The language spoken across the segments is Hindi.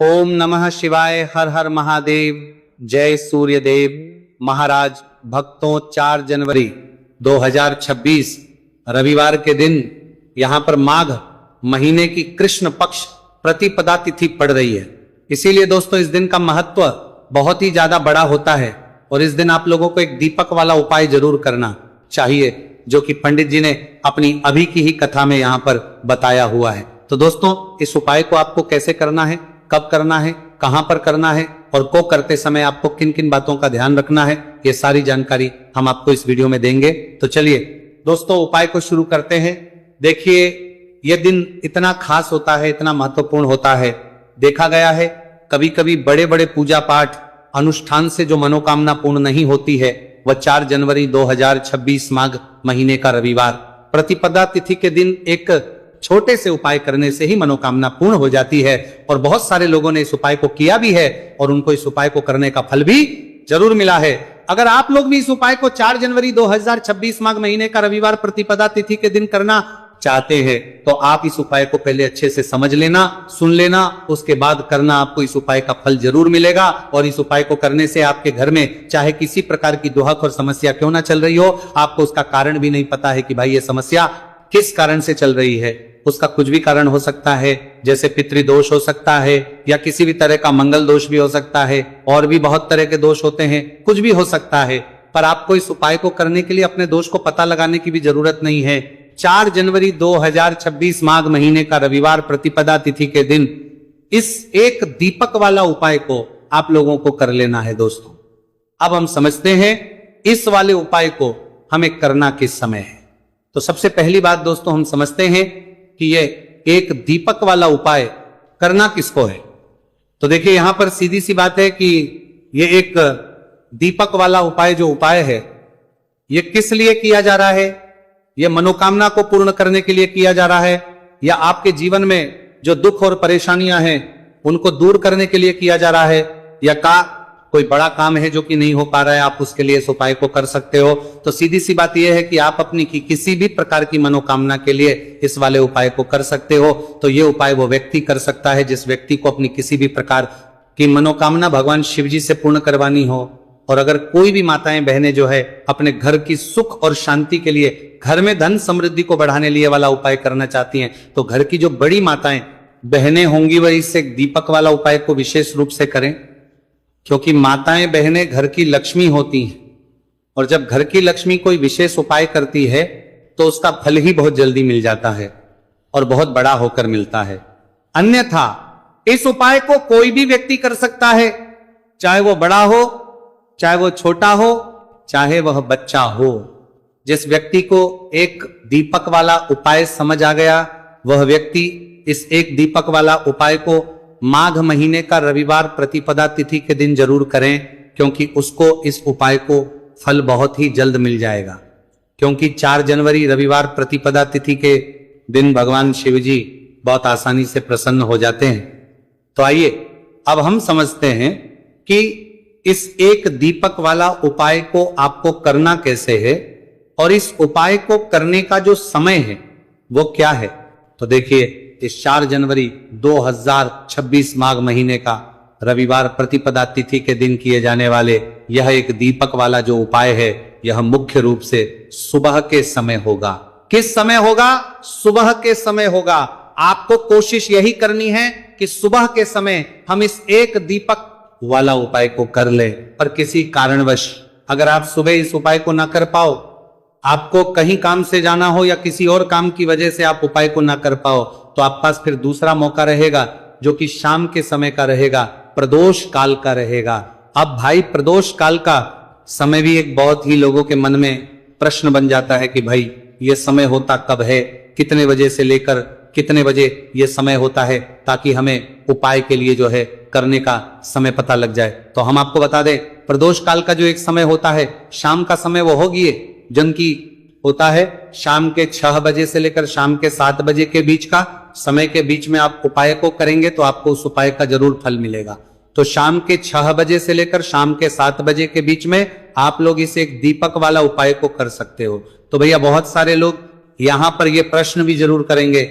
ओम नमः शिवाय। हर हर महादेव। जय सूर्यदेव। महाराज भक्तों, 4 जनवरी 2026 रविवार के दिन यहाँ पर माघ महीने की कृष्ण पक्ष प्रतिपदा तिथि पड़ रही है। इसीलिए दोस्तों इस दिन का महत्व बहुत ही ज्यादा बड़ा होता है और इस दिन आप लोगों को एक दीपक वाला उपाय जरूर करना चाहिए, जो कि पंडित जी ने अपनी अभी की ही कथा में यहाँ पर बताया हुआ है। तो दोस्तों इस उपाय को आपको कैसे करना है, कब करना है, कहां पर करना है और को करते समय आपको किन किन बातों का ध्यान रखना है, ये सारी जानकारी हम आपको इस वीडियो में देंगे। तो चलिए दोस्तों उपाय को शुरू करते हैं। देखिए यह दिन इतना खास होता है, इतना महत्वपूर्ण होता है। देखा गया है कभी कभी बड़े बड़े पूजा पाठ अनुष्ठान से जो मनोकामना पूर्ण नहीं होती है, वह 4 जनवरी 2026 माघ महीने का रविवार प्रतिपदा तिथि के दिन एक छोटे से उपाय करने से ही मनोकामना पूर्ण हो जाती है। और बहुत सारे लोगों ने इस उपाय को किया भी है और उनको इस उपाय को करने का फल भी जरूर मिला है। अगर आप लोग भी इस उपाय को 4 जनवरी 2026 माघ महीने का रविवार प्रतिपदा तिथि के दिन करना चाहते हैं तो आप इस उपाय को पहले अच्छे से समझ लेना, सुन लेना, उसके बाद करना। आपको इस उपाय का फल जरूर मिलेगा और इस उपाय को करने से आपके घर में चाहे किसी प्रकार की दुहक और समस्या क्यों ना चल रही हो, आपको उसका कारण भी नहीं पता है कि भाई ये समस्या किस कारण से चल रही है। उसका कुछ भी कारण हो सकता है, जैसे पितृदोष हो सकता है या किसी भी तरह का मंगल दोष भी हो सकता है, और भी बहुत तरह के दोष होते हैं, कुछ भी हो सकता है। पर आपको इस उपाय को करने के लिए अपने दोष को पता लगाने की भी जरूरत नहीं है। 4 जनवरी 2026 माघ महीने का रविवार प्रतिपदा तिथि के दिन इस एक दीपक वाला उपाय को आप लोगों को कर लेना है। दोस्तों अब हम समझते हैं इस वाले उपाय को हमें करना किस समय है। तो सबसे पहली बात दोस्तों हम समझते हैं कि ये एक दीपक वाला उपाय करना किसको है। तो देखिए यहां पर सीधी सी बात है कि ये एक दीपक वाला उपाय जो उपाय है ये किस लिए किया जा रहा है। ये मनोकामना को पूर्ण करने के लिए किया जा रहा है या आपके जीवन में जो दुख और परेशानियां हैं उनको दूर करने के लिए किया जा रहा है, या कोई बड़ा काम है जो कि नहीं हो पा रहा है, आप उसके लिए इस उपाय को कर सकते हो। तो सीधी सी बात यह है कि आप अपनी किसी भी प्रकार की मनोकामना के लिए इस वाले उपाय को कर सकते हो। तो ये उपाय वो व्यक्ति कर सकता है जिस व्यक्ति को अपनी किसी भी प्रकार की मनोकामना भगवान शिव जी से पूर्ण करवानी हो। और अगर कोई भी माताएं बहनें जो है अपने घर की सुख और शांति के लिए, घर में धन समृद्धि को बढ़ाने लिए वाला उपाय करना चाहती हैं, तो घर की जो बड़ी माताएं बहनें होंगी वह इस एक दीपक वाला उपाय को विशेष रूप से करें, क्योंकि माताएं बहनें घर की लक्ष्मी होती हैं और जब घर की लक्ष्मी कोई विशेष उपाय करती है तो उसका फल ही बहुत जल्दी मिल जाता है और बहुत बड़ा होकर मिलता है। अन्यथा इस उपाय को कोई भी व्यक्ति कर सकता है, चाहे वो बड़ा हो, चाहे वो छोटा हो, चाहे वह बच्चा हो। जिस व्यक्ति को एक दीपक वाला उपाय समझ आ गया वह व्यक्ति इस एक दीपक वाला उपाय को माघ महीने का रविवार प्रतिपदा तिथि के दिन जरूर करें, क्योंकि उसको इस उपाय को फल बहुत ही जल्द मिल जाएगा। क्योंकि 4 जनवरी रविवार प्रतिपदा तिथि के दिन भगवान शिव जी बहुत आसानी से प्रसन्न हो जाते हैं। तो आइए अब हम समझते हैं कि इस एक दीपक वाला उपाय को आपको करना कैसे है और इस उपाय को करने का जो समय है वो क्या है। तो देखिए इस 4 जनवरी 2026 माघ महीने का रविवार प्रतिपदा तिथि के दिन किए जाने वाले यह एक दीपक वाला जो उपाय है यह मुख्य रूप से सुबह के समय होगा। किस समय होगा? सुबह के समय होगा। आपको कोशिश यही करनी है कि सुबह के समय हम इस एक दीपक वाला उपाय को कर ले। पर किसी कारणवश अगर आप सुबह इस उपाय को ना कर पाओ, आपको कहीं काम से जाना हो या किसी और काम की वजह से आप उपाय को ना कर पाओ, तो आप पास फिर दूसरा मौका रहेगा जो कि शाम के समय का रहेगा, प्रदोष काल का रहेगा। अब भाई प्रदोष काल का समय भी एक बहुत ही लोगों के मन में प्रश्न बन जाता है कि भाई ये समय होता कब है, कितने बजे से लेकर कितने बजे ये समय होता है, ताकि हमें उपाय के लिए जो है करने का समय पता लग जाए। तो हम आपको बता दें प्रदोष काल का जो एक समय होता है शाम का समय वो होगी जन की होता है शाम के 6 बजे से लेकर शाम के 7 बजे के बीच का समय के बीच में आप उपाय को करेंगे तो आपको उस उपाय का जरूर फल मिलेगा। तो शाम के 6 बजे से लेकर शाम के 7 बजे के बीच में आप लोग इस एक दीपक वाला उपाय को कर सकते हो। तो भैया बहुत सारे लोग यहां पर ये प्रश्न भी जरूर करेंगे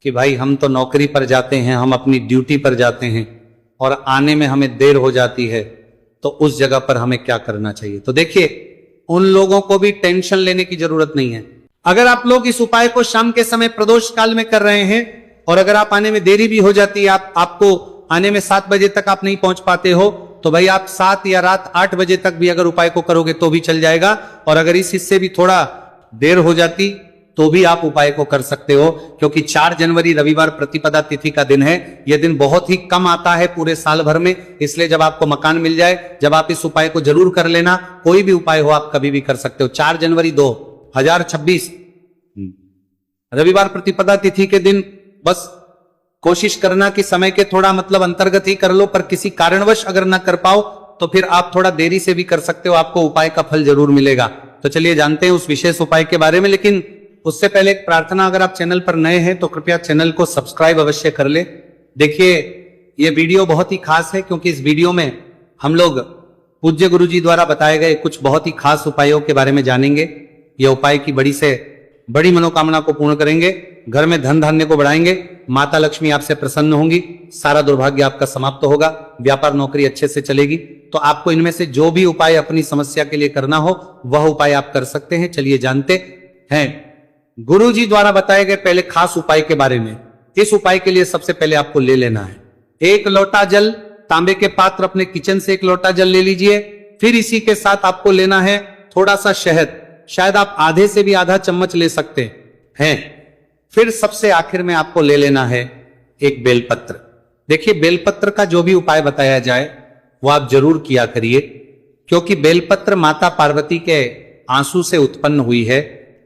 कि भाई हम तो नौकरी पर जाते हैं, हम अपनी ड्यूटी पर जाते हैं और आने में हमें देर हो जाती है, तो उस जगह पर हमें क्या करना चाहिए। तो देखिए, उन लोगों को भी टेंशन लेने की जरूरत नहीं है। अगर आप लोग इस उपाय को शाम के समय प्रदोष काल में कर रहे हैं और अगर आप आने में देरी भी हो जाती है, आपको आने में 7 बजे तक आप नहीं पहुंच पाते हो, तो भाई आप 7 या रात 8 बजे तक भी अगर उपाय को करोगे तो भी चल जाएगा। और अगर इस हिस्से भी थोड़ा देर हो जाती तो भी आप उपाय को कर सकते हो, क्योंकि 4 जनवरी रविवार प्रतिपदा तिथि का दिन है। यह दिन बहुत ही कम आता है पूरे साल भर में, इसलिए जब आपको मकान मिल जाए, जब आप इस उपाय को जरूर कर लेना। कोई भी उपाय हो आप कभी भी कर सकते हो। 4 जनवरी 2026 रविवार प्रतिपदा तिथि के दिन बस कोशिश करना कि समय के थोड़ा मतलब अंतर्गत ही कर लो, पर किसी कारणवश अगर ना कर पाओ तो फिर आप थोड़ा देरी से भी कर सकते हो, आपको उपाय का फल जरूर मिलेगा। तो चलिए जानते हैं उस विशेष उपाय के बारे में। लेकिन उससे पहले एक प्रार्थना, अगर आप चैनल पर नए हैं तो कृपया चैनल को सब्सक्राइब अवश्य कर ले। देखिए, ये वीडियो बहुत ही खास है, क्योंकि इस वीडियो में हम लोग पूज्य गुरु जी द्वारा बताए गए कुछ बहुत ही खास उपायों के बारे में जानेंगे। ये उपाय की बड़ी से बड़ी मनोकामना को पूर्ण करेंगे, घर में धन धान्य को बढ़ाएंगे, माता लक्ष्मी आपसे प्रसन्न होंगी, सारा दुर्भाग्य आपका समाप्त होगा, व्यापार नौकरी अच्छे से चलेगी। तो आपको इनमें से जो भी उपाय अपनी समस्या के लिए करना हो वह उपाय आप कर सकते हैं। चलिए जानते हैं गुरु जी द्वारा बताए गए पहले खास उपाय के बारे में। इस उपाय के लिए सबसे पहले आपको ले लेना है 1 लोटा जल। तांबे के पात्र अपने किचन से 1 लोटा जल ले लीजिए। फिर इसी के साथ आपको लेना है थोड़ा सा शहद, शायद आप आधे से भी आधा चम्मच ले सकते हैं। फिर सबसे आखिर में आपको ले लेना है एक बेलपत्र। देखिए, बेलपत्र का जो भी उपाय बताया जाए वो आप जरूर किया करिए, क्योंकि बेलपत्र माता पार्वती के आंसू से उत्पन्न हुई है,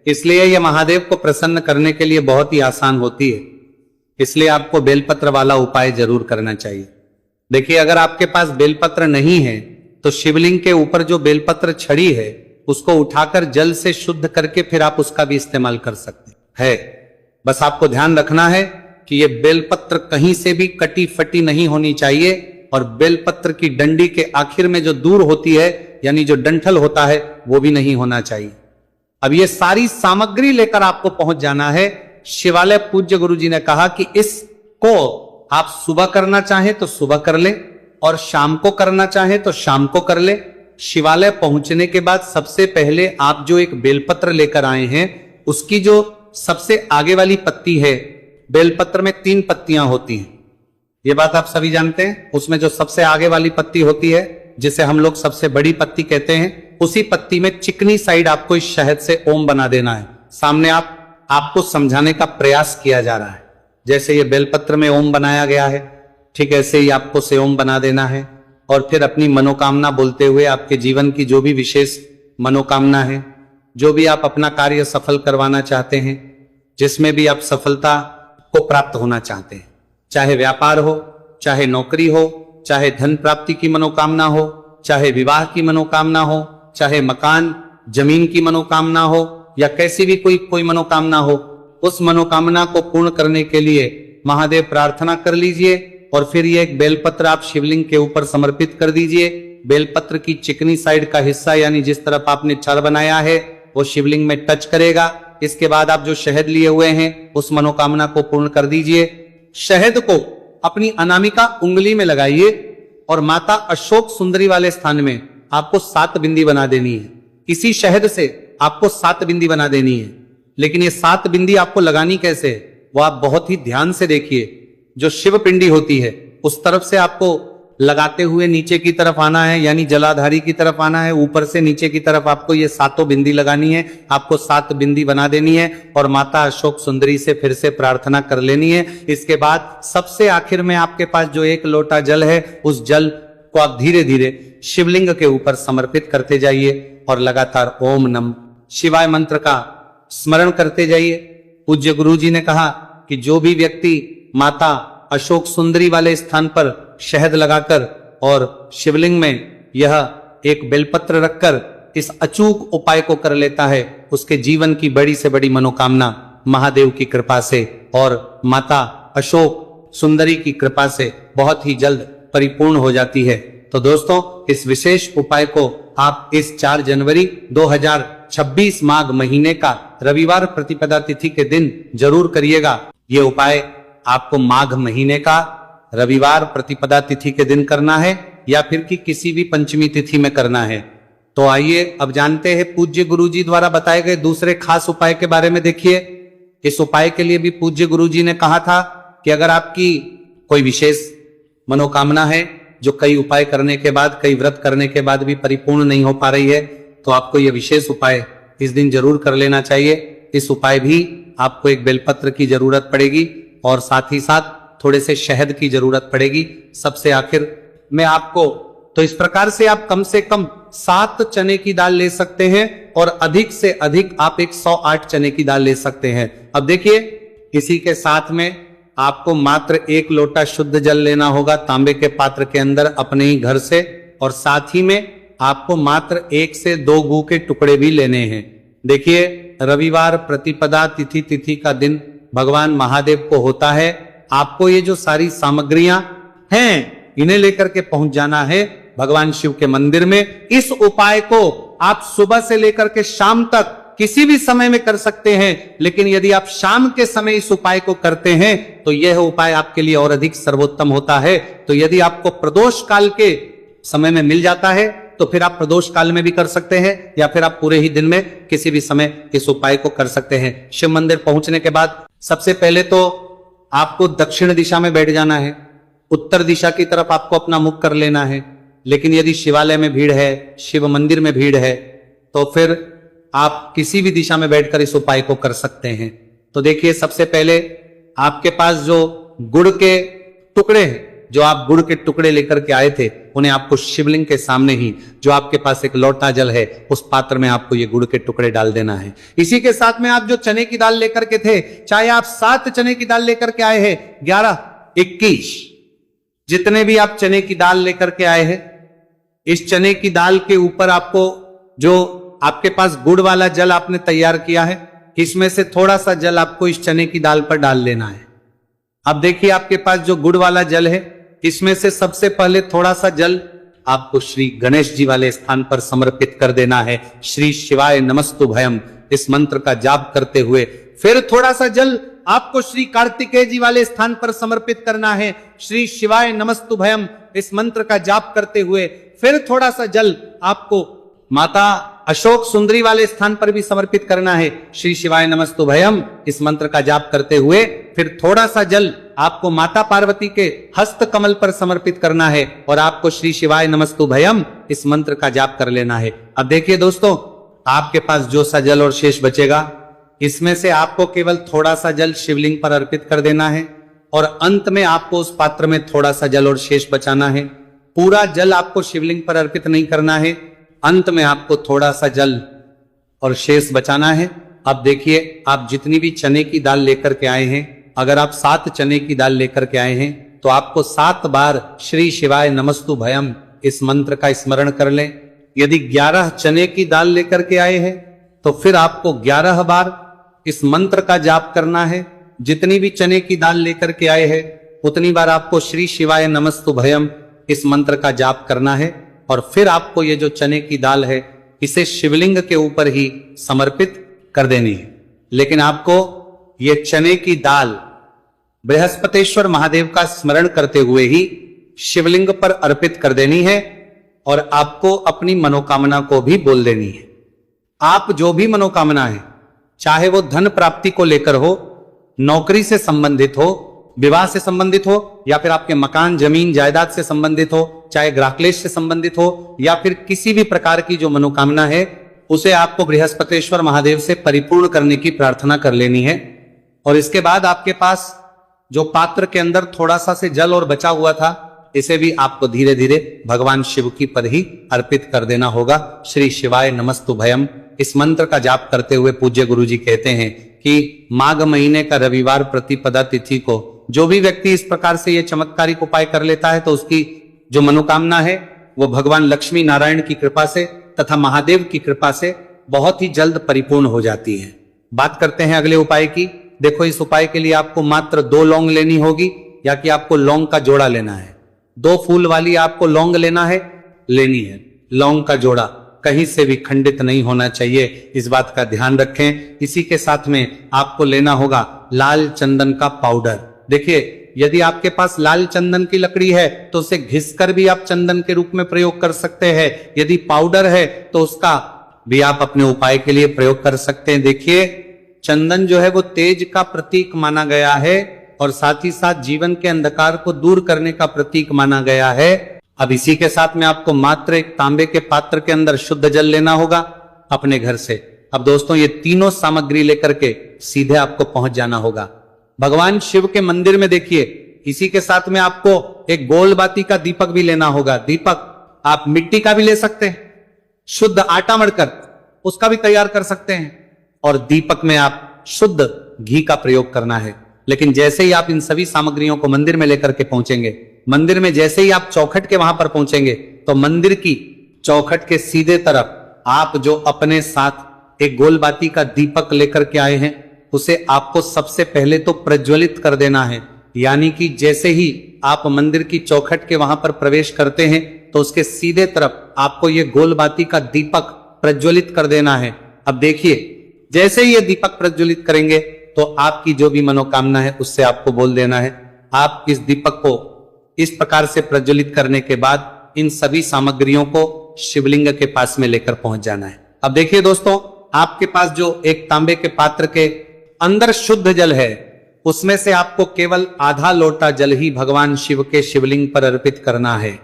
इसलिए यह महादेव को प्रसन्न करने के लिए बहुत ही आसान होती है। इसलिए आपको बेलपत्र वाला उपाय जरूर करना चाहिए। देखिए, अगर आपके पास बेलपत्र नहीं है तो शिवलिंग के ऊपर जो बेलपत्र छड़ी है उसको उठाकर जल से शुद्ध करके फिर आप उसका भी इस्तेमाल कर सकते हैं। बस आपको ध्यान रखना है कि ये बेलपत्र कहीं से भी कटी फटी नहीं होनी चाहिए, और बेलपत्र की डंडी के आखिर में जो दूर होती है, यानी जो डंठल होता है, वो भी नहीं होना चाहिए। अब ये सारी सामग्री लेकर आपको पहुंच जाना है शिवालय। पूज्य गुरु जी ने कहा कि इसको आप सुबह करना चाहें तो सुबह कर ले, और शाम को करना चाहें तो शाम को कर ले। शिवालय पहुंचने के बाद सबसे पहले आप जो एक बेलपत्र लेकर आए हैं उसकी जो सबसे आगे वाली पत्ती है, बेलपत्र में 3 पत्तियां होती हैं, ये बात आप सभी जानते हैं। उसमें जो सबसे आगे वाली पत्ती होती है, जिसे हम लोग सबसे बड़ी पत्ती कहते हैं, उसी पत्ती में चिकनी साइड आपको इस शहद से ओम बना देना है। सामने आपको समझाने का प्रयास किया जा रहा है। जैसे ये बेलपत्र में ओम बनाया गया है, ठीक ऐसे ही आपको से ओम बना देना है, और फिर अपनी मनोकामना बोलते हुए आपके जीवन की जो भी विशेष मनोकामना है, जो भी आप अपना कार्य सफल करवाना चाहते हैं, जिसमें भी आप सफलता को प्राप्त होना चाहते हैं, चाहे व्यापार हो, चाहे नौकरी हो, चाहे धन प्राप्ति की मनोकामना हो, चाहे विवाह की मनोकामना हो, चाहे मकान जमीन की मनोकामना हो, या कैसी भी कोई मनोकामना हो, उस मनोकामना को पूर्ण करने के लिए महादेव प्रार्थना कर लीजिए। और फिर ये एक बेलपत्र आप शिवलिंग के ऊपर समर्पित कर दीजिए। बेलपत्र की चिकनी साइड का हिस्सा, यानी जिस तरफ आपने छड़ बनाया है, वो शिवलिंग में टच करेगा। इसके बाद आप जो शहद लिए हुए हैं उस मनोकामना को पूर्ण कर दीजिए। शहद को अपनी अनामिका उंगली में लगाइए और माता अशोक सुंदरी वाले स्थान में आपको 7 बिंदी बना देनी है। इसी शहद से आपको 7 बिंदी बना देनी है। लेकिन ये 7 बिंदी आपको लगानी कैसे, वो आप बहुत ही ध्यान से देखिए। जो शिव पिंडी होती है उस तरफ से आपको लगाते हुए नीचे की तरफ आना है, यानी जलाधारी की तरफ आना है। ऊपर से नीचे की तरफ आपको ये 7 बिंदी लगानी है। आपको 7 बिंदी बना देनी है और माता अशोक सुंदरी से फिर से प्रार्थना कर लेनी है। इसके बाद सबसे आखिर में आपके पास जो 1 लोटा जल है, उस जल को आप धीरे धीरे शिवलिंग के ऊपर समर्पित करते जाइए और लगातार ओम नमः शिवाय मंत्र का स्मरण करते जाइए। पूज्य गुरु जी ने कहा कि जो भी व्यक्ति माता अशोक सुंदरी वाले स्थान पर शहद लगाकर और शिवलिंग में यह एक बेलपत्र रखकर इस अचूक उपाय को कर लेता है, उसके जीवन की बड़ी से बड़ी मनोकामना महादेव की कृपा से और माता अशोक सुंदरी की कृपा से बहुत ही जल्द परिपूर्ण हो जाती है। तो दोस्तों, इस विशेष उपाय को आप इस 4 जनवरी 2026 माघ महीने का रविवार प्रतिपदा तिथि के दिन जरूर करिएगा। ये उपाय आपको माघ महीने का रविवार प्रतिपदा तिथि के दिन करना है या फिर कि किसी भी पंचमी तिथि में करना है। तो आइए अब जानते हैं पूज्य गुरुजी द्वारा बताए गए दूसरे खास उपाय के बारे में। देखिए, इस उपाय के लिए भी पूज्य गुरुजी ने कहा था कि अगर आपकी कोई विशेष मनोकामना है जो कई उपाय करने के बाद, कई व्रत करने के बाद भी परिपूर्ण नहीं हो पा रही है, तो आपको यह विशेष उपाय इस दिन जरूर कर लेना चाहिए। इस उपाय भी आपको एक बेलपत्र की जरूरत पड़ेगी और साथ ही साथ थोड़े से शहद की जरूरत पड़ेगी। सबसे आखिर में आपको, तो इस प्रकार से आप कम से कम 7 चने की दाल ले सकते हैं और अधिक से अधिक आप 108 चने की दाल ले सकते हैं। अब देखिए, इसी के साथ में आपको मात्र 1 लोटा शुद्ध जल लेना होगा तांबे के पात्र के अंदर अपने ही घर से, और साथ ही में आपको मात्र 1 से 2 गू के टुकड़े भी लेने हैं। देखिए, रविवार प्रतिपदा तिथि का दिन भगवान महादेव को होता है। आपको ये जो सारी सामग्रियां हैं इन्हें लेकर के पहुंच जाना है भगवान शिव के मंदिर में। इस उपाय को आप सुबह से लेकर के शाम तक किसी भी समय में कर सकते हैं, लेकिन यदि आप शाम के समय इस उपाय को करते हैं तो यह उपाय आपके लिए और अधिक सर्वोत्तम होता है। तो यदि आपको प्रदोष काल के समय में मिल जाता है तो फिर आप प्रदोष काल में भी कर सकते हैं या फिर आप पूरे ही दिन में किसी भी समय इस उपाय को कर सकते हैं। शिव मंदिर पहुंचने के बाद सबसे पहले तो आपको दक्षिण दिशा में बैठ जाना है, उत्तर दिशा की तरफ आपको अपना मुख कर लेना है। लेकिन यदि शिवालय में भीड़ है, शिव मंदिर में भीड़ है, तो फिर आप किसी भी दिशा में बैठकर इस उपाय को कर सकते हैं। तो देखिए, सबसे पहले आपके पास जो गुड़ के टुकड़े हैं, जो आप गुड़ के टुकड़े लेकर के आए थे, उन्हें आपको शिवलिंग के सामने ही, जो आपके पास एक लोटा जल है, उस पात्र में आपको ये गुड़ के टुकड़े डाल देना है। इसी के साथ में आप जो चने की दाल लेकर के थे, चाहे आप 7 चने की दाल लेकर के आए हैं, 11, 21, जितने भी आप चने की दाल लेकर के आए हैं, इस चने की दाल के ऊपर आपको जो आपके पास गुड़ वाला जल आपने तैयार किया है, इसमें से थोड़ा सा जल आपको इस चने की दाल पर डाल लेना है। अब देखिए, आपके पास जो गुड़ वाला जल है, इसमें से सबसे पहले थोड़ा सा जल आपको श्री गणेश जी वाले स्थान पर समर्पित कर देना है। श्री शिवाय नमस्तुभयम इस मंत्र का जाप करते हुए फिर थोड़ा सा जल आपको श्री कार्तिकेय जी वाले स्थान पर समर्पित करना है। श्री शिवाय नमस्तुभयम इस मंत्र का जाप करते हुए फिर थोड़ा सा जल आपको माता अशोक सुंदरी वाले स्थान पर भी समर्पित करना है। श्री शिवाय नमस्तुभयम इस मंत्र का जाप करते हुए फिर थोड़ा सा जल आपको माता पार्वती के हस्त कमल पर समर्पित करना है और आपको श्री शिवाय नमस्तुभयम इस मंत्र का जाप कर लेना है। अब देखिए दोस्तों, आपके पास जो सा जल और शेष बचेगा, इसमें से आपको केवल थोड़ा सा जल शिवलिंग पर अर्पित कर देना है और अंत में आपको उस पात्र में थोड़ा सा जल और शेष बचाना है। पूरा जल आपको शिवलिंग पर अर्पित नहीं करना है, अंत में आपको थोड़ा सा जल और शेष बचाना है। अब देखिए, आप जितनी भी चने की दाल लेकर के आए हैं, अगर आप 7 चने की दाल लेकर के आए हैं तो आपको 7 बार श्री शिवाय नमस्तुभयम इस मंत्र का स्मरण कर लें। यदि 11 चने की दाल लेकर के आए हैं तो फिर आपको 11 बार इस मंत्र का जाप करना है। जितनी भी चने की दाल लेकर के आए हैं उतनी बार आपको श्री शिवाय नमस्तुभयम इस मंत्र का जाप करना है और फिर आपको ये जो चने की दाल है इसे शिवलिंग के ऊपर ही समर्पित कर देनी है। लेकिन आपको ये चने की दाल बृहस्पतेश्वर महादेव का स्मरण करते हुए ही शिवलिंग पर अर्पित कर देनी है और आपको अपनी मनोकामना को भी बोल देनी है। आप जो भी मनोकामना है, चाहे वो धन प्राप्ति को लेकर हो, नौकरी से संबंधित हो, विवाह से संबंधित हो, या फिर आपके मकान जमीन जायदाद से संबंधित हो, चाहे गृहक्लेश से संबंधित हो, या फिर किसी भी प्रकार की जो मनोकामना है, उसे आपको बृहस्पतेश्वर महादेव से परिपूर्ण करने की प्रार्थना कर लेनी है। और इसके बाद आपके पास जो पात्र के अंदर थोड़ा सा से जल और बचा हुआ था, इसे भी आपको धीरे धीरे भगवान शिव की पर ही अर्पित कर देना होगा। श्री शिवाय नमस्तुभयम इस मंत्र का जाप करते हुए पूज्य गुरुजी कहते हैं कि माघ महीने का रविवार प्रतिपदा तिथि को जो भी व्यक्ति इस प्रकार से ये चमत्कारिक उपाय कर लेता है तो उसकी जो मनोकामना है वो भगवान लक्ष्मी नारायण की कृपा से तथा महादेव की कृपा से बहुत ही जल्द परिपूर्ण हो जाती है। बात करते हैं अगले उपाय की। देखो, इस उपाय के लिए आपको मात्र 2 लौंग लेनी होगी या कि आपको लौंग का जोड़ा लेना है। 2 फूल वाली आपको लौंग लेनी है, लौंग का जोड़ा। कहीं से भी खंडित नहीं होना चाहिए, इस बात का ध्यान रखें। इसी के साथ में आपको लेना होगा लाल चंदन का पाउडर। देखिए, यदि आपके पास लाल चंदन की लकड़ी है तो उसे घिसकर भी आप चंदन के रूप में प्रयोग कर सकते हैं। यदि पाउडर है तो उसका भी आप अपने उपाय के लिए प्रयोग कर सकते हैं। देखिए, चंदन जो है वो तेज का प्रतीक माना गया है और साथ ही साथ जीवन के अंधकार को दूर करने का प्रतीक माना गया है। अब इसी के साथ में आपको मात्र एक तांबे के पात्र के अंदर शुद्ध जल लेना होगा अपने घर से। अब दोस्तों, ये तीनों सामग्री लेकर के सीधे आपको पहुंच जाना होगा भगवान शिव के मंदिर में। देखिए, इसी के साथ में आपको एक गोल बाती का दीपक भी लेना होगा। दीपक आप मिट्टी का भी ले सकते हैं, शुद्ध आटा मढ़कर उसका भी तैयार कर सकते हैं, और दीपक में आप शुद्ध घी का प्रयोग करना है। लेकिन जैसे ही आप इन सभी सामग्रियों को मंदिर में लेकर के पहुंचेंगे, मंदिर में जैसे ही आप चौखट के वहां पर पहुंचेंगे तो मंदिर की चौखट के सीधे तरफ आप जो अपने साथ एक गोल बाती का दीपक लेकर के आए हैं उसे आपको सबसे पहले तो प्रज्वलित कर देना है। यानी कि जैसे ही आप मंदिर की चौखट के वहां पर प्रवेश करते हैं तो उसके सीधे तरफ आपको ये गोल बाती का दीपक प्रज्वलित कर देना है। अब देखिए, जैसे ही ये दीपक प्रज्वलित करेंगे तो आपकी जो भी मनोकामना है उससे आपको बोल देना है। आप इस दीपक को इस प्रकार से प्रज्वलित करने के बाद इन सभी सामग्रियों को शिवलिंग के पास में लेकर पहुंच जाना है। अब देखिए दोस्तों, आपके पास जो एक तांबे के पात्र के अंदर शुद्ध जल है उसमें से आपको केवल आधा लोटा जल ही भगवान शिव के शिवलिंग पर अर्पित करना है।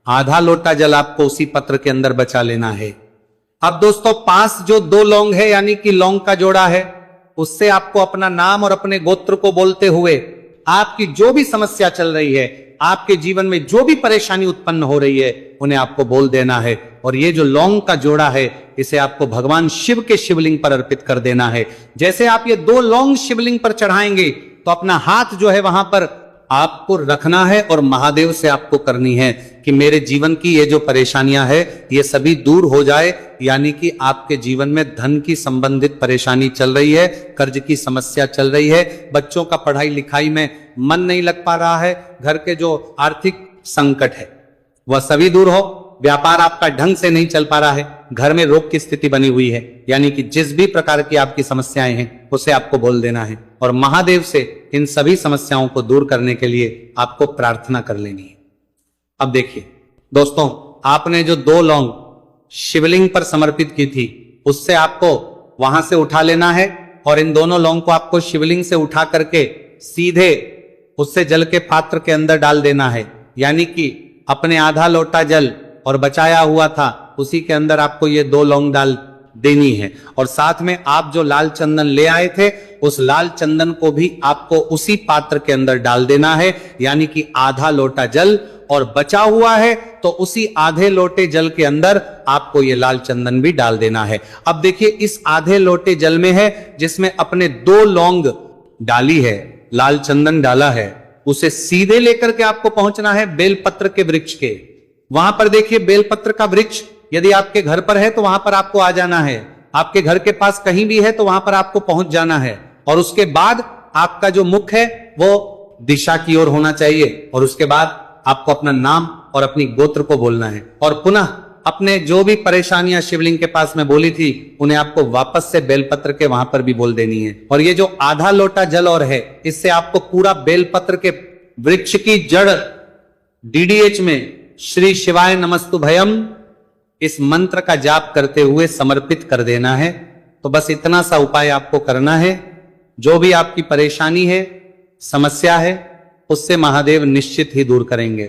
आधा लोटा जल आपको उसी पत्र के अंदर बचा लेना है। अब दोस्तों, पास जो 2 लौंग है यानी कि लौंग का जोड़ा है, उससे आपको अपना नाम और अपने गोत्र को बोलते हुए आपकी जो भी समस्या चल रही है, आपके जीवन में जो भी परेशानी उत्पन्न हो रही है, उन्हें आपको बोल देना है। और ये जो लौंग का जोड़ा है इसे आपको भगवान शिव के शिवलिंग पर अर्पित कर देना है। जैसे आप ये 2 लौंग शिवलिंग पर चढ़ाएंगे तो अपना हाथ जो है वहां पर आपको रखना है और महादेव से आपको करनी है कि मेरे जीवन की ये जो परेशानियां है ये सभी दूर हो जाए। यानी कि आपके जीवन में धन की संबंधित परेशानी चल रही है, कर्ज की समस्या चल रही है, बच्चों का पढ़ाई लिखाई में मन नहीं लग पा रहा है, घर के जो आर्थिक संकट है वह सभी दूर हो, व्यापार आपका ढंग से नहीं चल पा रहा है, घर में रोग की स्थिति बनी हुई है, यानी कि जिस भी प्रकार की आपकी समस्याएं हैं उसे आपको बोल देना है और महादेव से इन सभी समस्याओं को दूर करने के लिए आपको प्रार्थना कर लेनी है। अब देखिए दोस्तों, आपने जो 2 लौंग शिवलिंग पर समर्पित की थी उससे आपको वहां से उठा लेना है और इन दोनों लौंग को आपको शिवलिंग से उठा करके सीधे उससे जल के पात्र के अंदर डाल देना है। यानी कि अपने आधा लोटा जल और बचाया हुआ था उसी के अंदर आपको ये 2 लौंग डाल देनी है। और साथ में आप जो लाल चंदन ले आए थे उस लाल चंदन को भी आपको उसी पात्र के अंदर डाल देना है। यानी कि आधा लोटा जल और बचा हुआ है तो उसी आधे लोटे जल के अंदर आपको ये लाल चंदन भी डाल देना है। अब देखिए, इस आधे लोटे जल में है जिसमें अपने 2 लौंग डाली है, लाल चंदन डाला है, उसे सीधे लेकर के आपको पहुंचना है बेलपत्र के वृक्ष के। वहां पर देखिए, बेलपत्र का वृक्ष यदि आपके घर पर है तो वहां पर आपको आ जाना है, आपके घर के पास कहीं भी है तो वहां पर आपको पहुंच जाना है। और उसके बाद आपका जो मुख है वो दिशा की ओर होना चाहिए और उसके बाद आपको अपना नाम और अपनी गोत्र को बोलना है और पुनः अपने जो भी परेशानियां शिवलिंग के पास में बोली थी उन्हें आपको वापस से बेलपत्र के वहां पर भी बोल देनी है। और ये जो आधा लोटा जल और है इससे आपको पूरा बेलपत्र के वृक्ष की जड़ DDH में श्री शिवाय नमस्तु भयम इस मंत्र का जाप करते हुए समर्पित कर देना है। तो बस इतना सा उपाय आपको करना है। जो भी आपकी परेशानी है, समस्या है, उससे महादेव निश्चित ही दूर करेंगे।